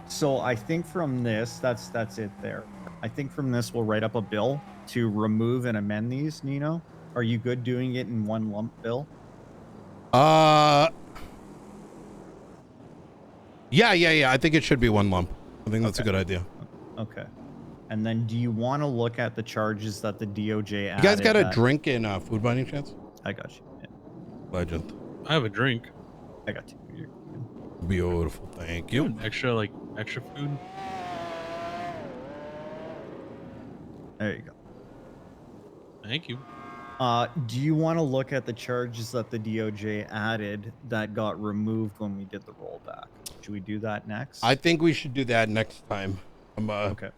So I think from this, that's it there. I think from this we'll write up a bill to remove and amend these, Nino. Are you good doing it in one lump bill? Yeah. I think it should be one lump. I think that's a good idea. Okay. And then do you want to look at the charges that the DOJ added? You guys got a that- drink in food by any chance? I got you. Yeah, Legend. I have a drink. I got you. You're good. Beautiful. Thank you. Extra food. There you go. Thank you. Do you want to look at the charges that the DOJ added that got removed when we did the rollback? Should we do that next? I think we should do that next time. Okay.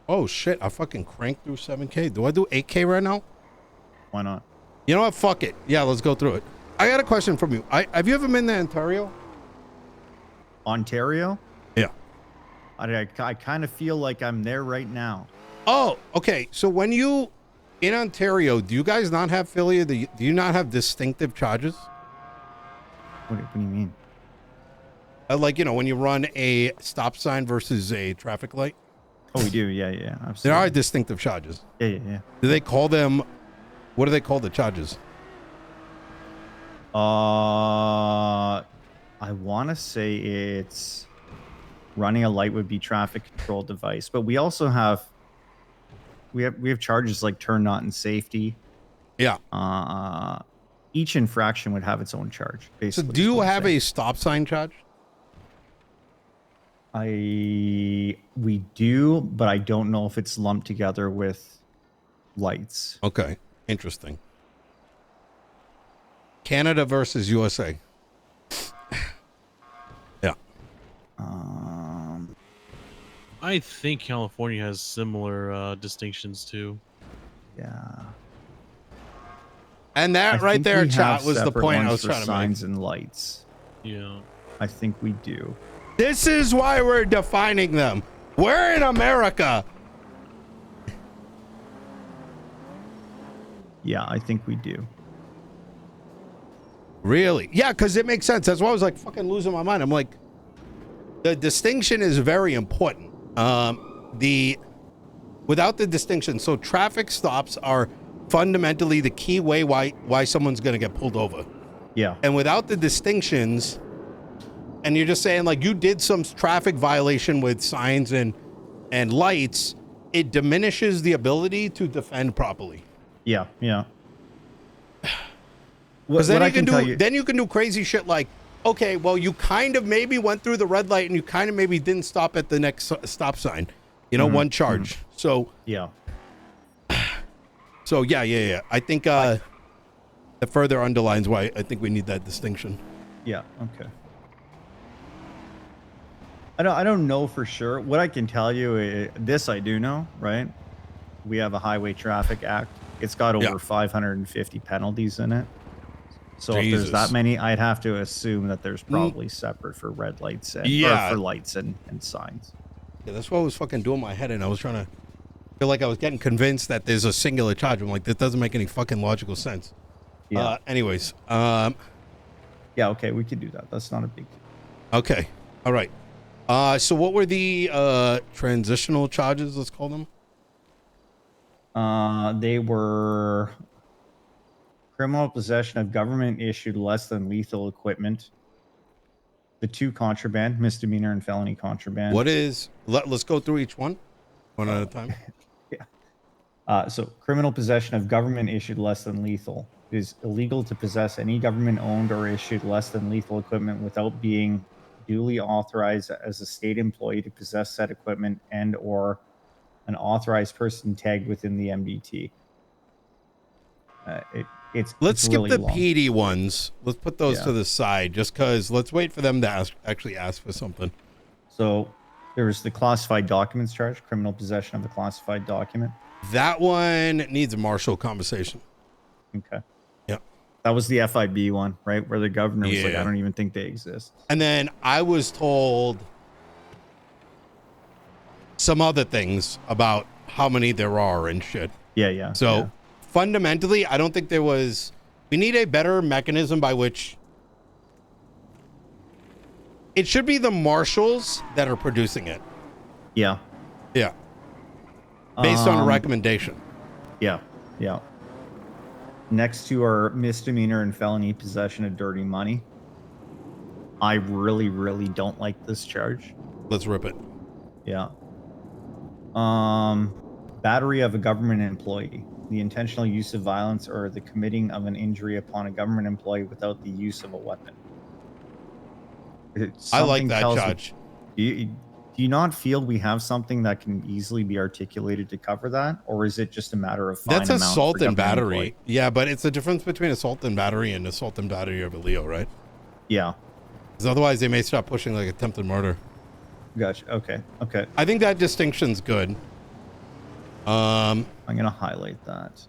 Oh shit! I fucking cranked through 7K. Do I do 8K right now? Why not? You know what? Fuck it. Yeah, let's go through it. I got a question from you. Have you ever been to Ontario? Ontario? Yeah. I kind of feel like I'm there right now. Oh, okay. So when you in Ontario, do you guys not have Philly? Do you not have distinctive charges? What do you mean? Like, you know, when you run a stop sign versus a traffic light? Oh, we do. Yeah, yeah, absolutely. There are distinctive charges. Yeah, yeah, yeah. Do they call them? What do they call the charges? I want to say it's running a light would be traffic control device, but we also have we have charges like turn not in safety. Yeah. Each infraction would have its own charge. So Basically, do you have a stop sign charge? We do, but I don't know if it's lumped together with lights. Okay, interesting. Canada versus USA. Yeah. I think California has similar distinctions too. Yeah. And that right think there, we chat, have was the separate point I ones was for trying to make. signs and lights. Yeah. I think we do. This is why we're defining them. We're in America. Yeah, I think we do. Really? Yeah, because it makes sense. That's why I was like fucking losing my mind. I'm like, the distinction is very important. Without the distinction, so traffic stops are fundamentally the key way why someone's gonna get pulled over. Yeah. And without the distinctions, and you're just saying like you did some traffic violation with signs and lights, it diminishes the ability to defend properly. Yeah, yeah. Because then you can do crazy shit like, okay, well, you kind of maybe went through the red light and you kind of maybe didn't stop at the next stop sign. You know, one charge. So yeah. So yeah. I think that further underlines why I think we need that distinction. Yeah. Okay. I don't know for sure. What I can tell you is this: I do know, right? We have a Highway Traffic Act. It's got over 550 penalties in it. So if there's that many, I'd have to assume that there's probably separate for red lights and or for lights and signs. Yeah, that's what I was fucking doing in my head, and I was trying to feel like I was getting convinced that there's a singular charge. I'm like, this doesn't make any fucking logical sense. Yeah. Anyways. Yeah, okay, we can do that. That's not a big deal. Okay. All right. So what were the transitional charges, let's call them? They were criminal possession of government-issued less than lethal equipment. The 2 contraband, misdemeanor and felony contraband. What is... Let's go through each one at a time. Yeah. So criminal possession of government-issued less than lethal. It is illegal to possess any government-owned or issued less than lethal equipment without being duly authorized as a state employee to possess said equipment and or an authorized person tagged within the MDT. Let's skip really the long. PD ones. Let's put those to the side just because let's wait for them to actually ask for something. So there's the classified documents charge, criminal possession of a classified document. That one needs a marshal conversation. Okay. Yep. That was the FIB one, right? Where the governor was like, I don't even think they exist. And then I was told some other things about how many there are and shit. Yeah. So fundamentally, I don't think there was... We need a better mechanism by which... It should be the marshals that are producing it. Yeah. Yeah. Based on a recommendation. Yeah. Next to our misdemeanor and felony possession of dirty money. I really, really don't like this charge. Let's rip it. Yeah. Battery of a government employee. The intentional use of violence or the committing of an injury upon a government employee without the use of a weapon. I like that charge. Do you not feel we have something that can easily be articulated to cover that? Or is it just a matter of fine That's amount assault for and government battery. employee? Yeah, but it's the difference between assault and battery of a Leo, right? Yeah. Because otherwise they may start pushing like attempted murder. Gotcha. Okay. I think that distinction's good. I'm gonna highlight that.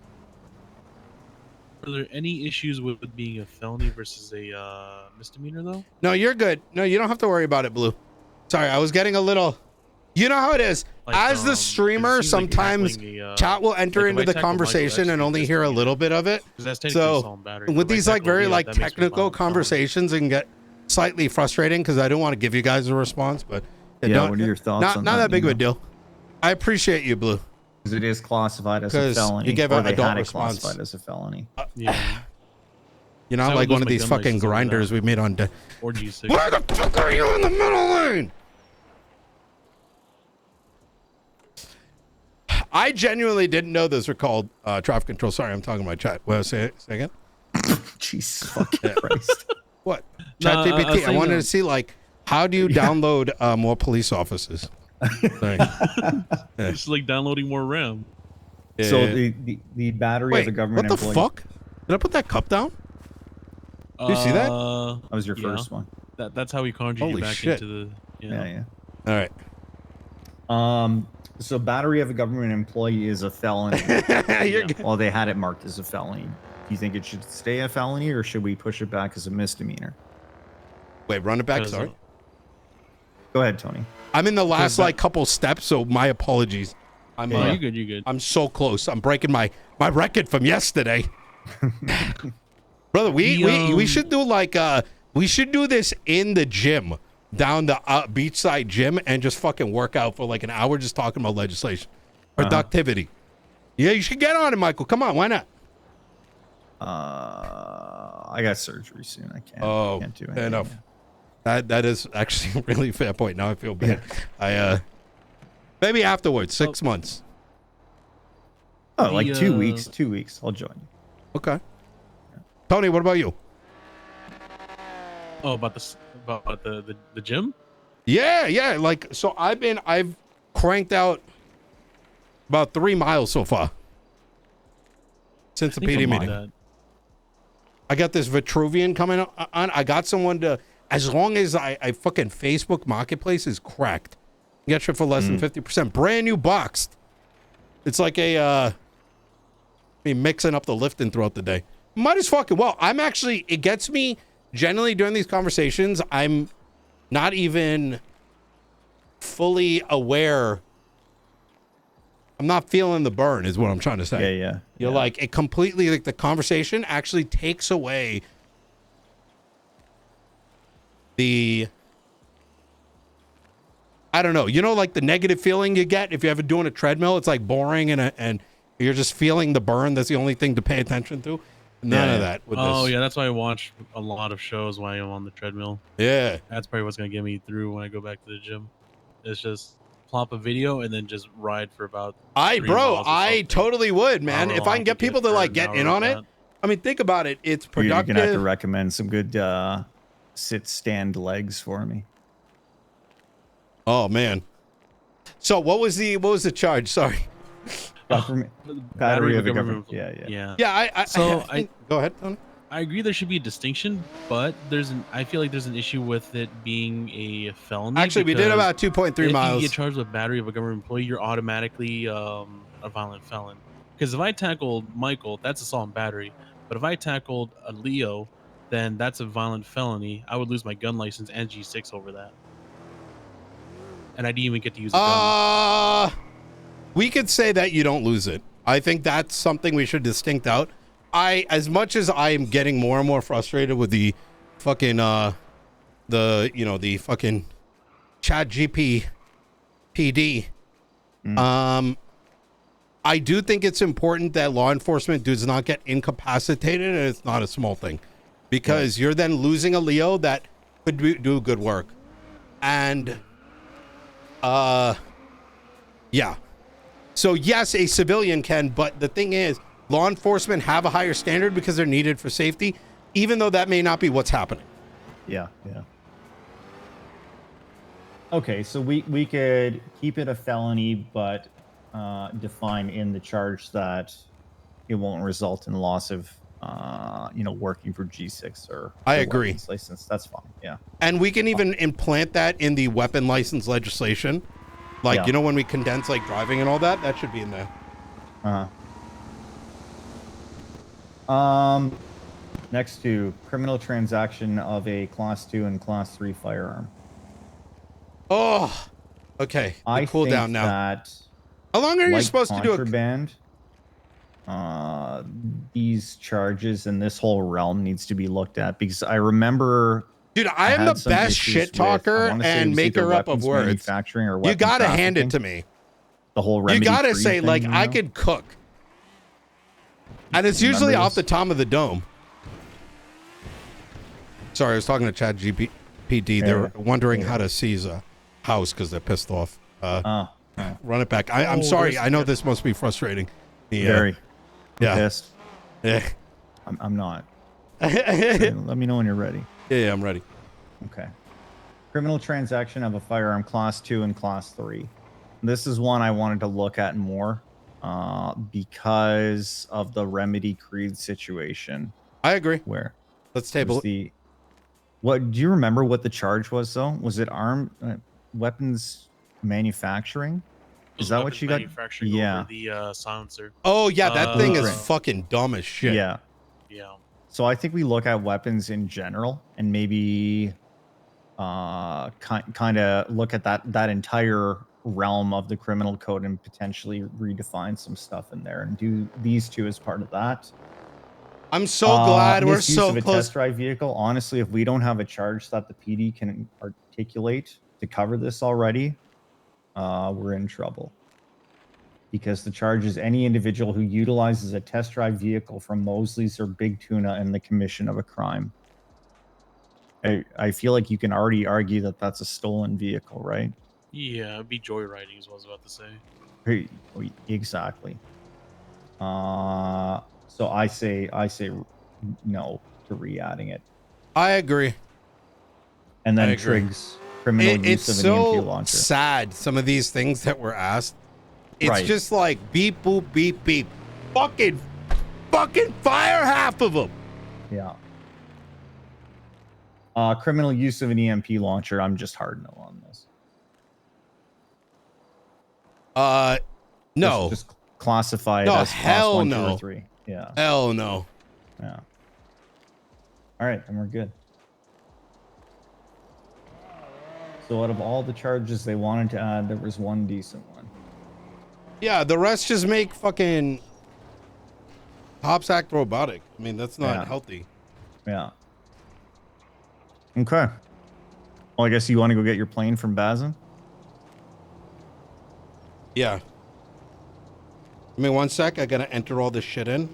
Are there any issues with being a felony versus a misdemeanor though? No, you're good. No, you don't have to worry about it, Blue. Sorry, I was getting a little... You know how it is. Like, As the streamer, sometimes chat will enter into the conversation and only hear a little bit of it. That's So with these like very like technical conversations, and get slightly frustrating because I don't want to give you guys a response, but Yeah, what are your thoughts not on not that big of a Nino? deal. I appreciate you, Blue. Because it is classified as a 'Cause felony. you gave or an they adult had it response. classified as a felony. Yeah. You're not So I like would one lose of my these gun fucking license over grinders that. we made on. Or G6. Where the fuck are you in the middle lane? I genuinely didn't know those were called traffic control. Sorry, I'm talking to my chat. Well, say again. Jeez fucking Christ. What? No, Chat I was GPT. I saying, wanted to see like how do you download more police officers? Sorry. It's like downloading more RAM. So Yeah. the battery Wait, of a government what the employee. fuck? Did I put that cup down? You see that? That was your Yeah. first one. That's how we conjured Holy you back shit. into the. Yeah, All right. yeah. So battery of a government employee is a felony. You're Yeah. good. Well, they had it marked as a felony. Do you think it should stay a felony, or should we push it back as a misdemeanor? Wait, run it back. Because, Sorry. Go ahead, Tony. I'm in the last that- like couple steps, so my apologies. I'm Oh, you good? You good? I'm so close. I'm breaking my record from yesterday. Brother, we should do like we should do this in the gym down the beachside gym and just fucking work out for like an hour just talking about legislation. Productivity. Yeah, you should get on it, Michael. Come on, why not? I got surgery soon. I can't. Oh, can't do fair anything. enough. That is actually a really fair point. Now I feel bad. I maybe afterwards, 6 months. Oh, like 2 The, weeks. 2 weeks. I'll join you. Okay. Tony, what about you? Oh, about the gym. Yeah. Like, so I've cranked out about 3 miles so far since the I think PD I'm on meeting. that. I got this Vitruvian coming on. I got someone to, as long as I fucking Facebook Marketplace is cracked, you get shit for less than 50%. Brand new boxed. It's like me mixing up the lifting throughout the day. Might as fucking well. It gets me generally during these conversations. I'm not even fully aware. I'm not feeling the burn is what I'm trying to say. Yeah. You're like, it completely, like the conversation actually takes away the, I don't know, like the negative feeling you get if you're ever doing a treadmill. It's like boring and you're just feeling the burn. That's the only thing to pay attention to. None of that with Oh this. yeah, that's why I watch a lot of shows while I'm on the treadmill. Yeah. That's probably what's gonna get me through when I go back to the gym. It's just plop a video and then just ride for about. 3 Bro, miles or I something. totally would, I man. don't If know I how can get people to for like an get hour in like on it. that. I mean, think about it. It's You're productive. gonna have to recommend some good sit stand legs for me. Oh man. So what was the charge? Sorry. Government, battery of a government. Yeah. Yeah, I go ahead, Tony. I agree there should be a distinction, but I feel like there's an issue with it being a felony. Actually, we did because about 2.3 if miles. you get charged with battery of a government employee, you're automatically a violent felon. Because if I tackled Michael, that's assault and battery. But if I tackled a Leo, then that's a violent felony. I would lose my gun license and G6 over that. And I didn't even get to use a gun. We could say that you don't lose it. I think that's something we should distinct out. As much as I am getting more and more frustrated with the fucking the fucking chat PD, I do think it's important that law enforcement does not get incapacitated, and it's not a small thing, because you're then losing a Leo that could do good work. And yeah. So yes, a civilian can, but the thing is, law enforcement have a higher standard because they're needed for safety, even though that may not be what's happening. Yeah. Okay, so we could keep it a felony, but define in the charge that it won't result in loss of working for G6 or I the agree. weapons license. That's fine. Yeah. And we can even implant that in the weapon license legislation. Like, Yeah. when we condense like driving and all that, that should be in there. Next to criminal transaction of a class 2 and class 3 firearm. Oh, okay. I Cool think down now. that How long are you like supposed to do it? contraband, these charges and this whole realm needs to be looked at, because I remember Dude, I am had the some best issues shit with, I talker wanna say it and was either maker up of weapons words. manufacturing or You weapon gotta hand it to trafficking. me. The whole You remedy gotta free say, thing, like, you I know? could cook. And it's Remember usually off this? the top of the dome. Sorry, I was talking to Chad GPT. They're wondering how to seize a house because they're pissed off. Run it back. I'm sorry. I know this must be frustrating. Very. I'm Yeah. pissed. Yeah. I'm not. Let me know when you're ready. Yeah, I'm ready. Okay. Criminal transaction of a firearm class 2 and class 3. This is one I wanted to look at more because of the remedy creed situation. I agree. Where? Let's table it. What do you remember what the charge was though? Was it weapons manufacturing? Is that what you got? Yeah. Over the silencer. Oh yeah, that thing is fucking dumb as shit. Yeah. Yeah. So I think we look at weapons in general and maybe kind of look at that entire realm of the criminal code and potentially redefine some stuff in there and do these two as part of that. I'm so glad we're so of a close. Test drive vehicle. Honestly, if we don't have a charge that the PD can articulate to cover this already, we're in trouble. Because the charge is any individual who utilizes a test drive vehicle from Mosley's or Big Tuna in the commission of a crime. I feel like you can already argue that that's a stolen vehicle, right? Yeah, it'd be joyriding is what I was about to say. Exactly. So I say no to re-adding it. I agree. And then Triggs criminal use of an EMP launcher. It's so sad, some of these things that were asked. It's just like beep, boop, beep, beep. Fucking fire half of them. Yeah. Criminal use of an EMP launcher. I'm just hard no on this. No. Just classified no, as hell class 1, no. 2, or 3. Yeah. Hell no. Yeah. All right, and we're good. So out of all the charges they wanted to add, there was one decent one. Yeah, the rest just make fucking Hobbs act robotic. I mean, that's not healthy. Yeah. Okay. Well, I guess you want to go get your plane from Bazin? Yeah. Give me 1 sec. I gotta enter all this shit in.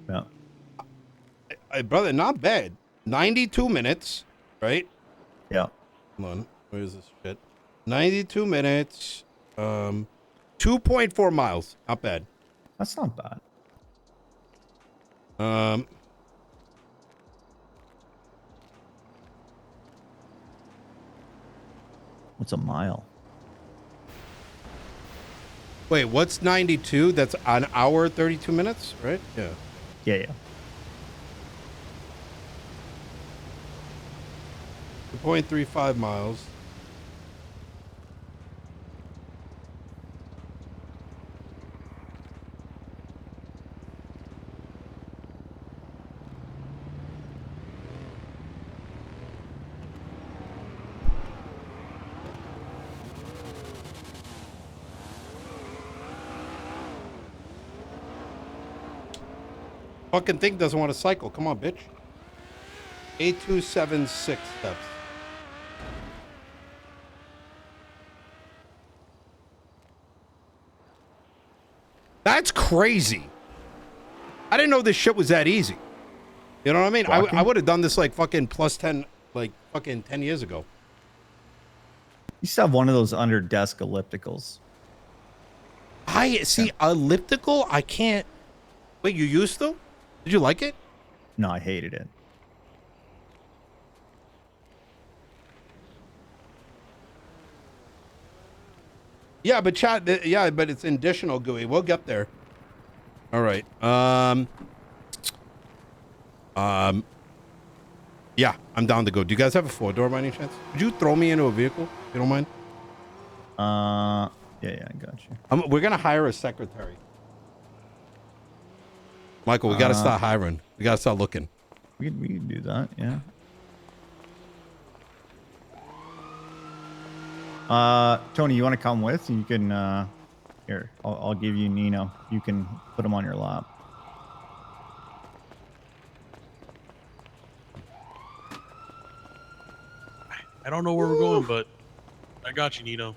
Yeah. Brother, not bad. 92 minutes, right? Yeah. Hold on. Where is this shit? 92 minutes. 2.4 miles. Not bad. That's not bad. What's a mile? Wait, what's 92? That's an hour, 32 minutes, right? Yeah. Yeah. 2.35 miles. Fucking thing doesn't want to cycle. Come on, bitch. 8276 steps. That's crazy. I didn't know this shit was that easy. You know what I mean? I would have done this like fucking plus 10, like fucking 10 years ago. You used to have one of those under desk ellipticals. I see elliptical. I can't. Wait, you used to? Did you like it? No, I hated it. Yeah, but chat. Yeah, but it's additional GUI. We'll get there. All right. Yeah, I'm down to go. Do you guys have a 4-door by any chance? Would you throw me into a vehicle if you don't mind? Yeah, I got you. We're gonna hire a secretary. Michael, we gotta start hiring. We gotta start looking. We can do that, yeah. Tony, you want to come with? You can. Here, I'll give you Nino. You can put him on your lap. I don't know where we're going, but I got you, Nino.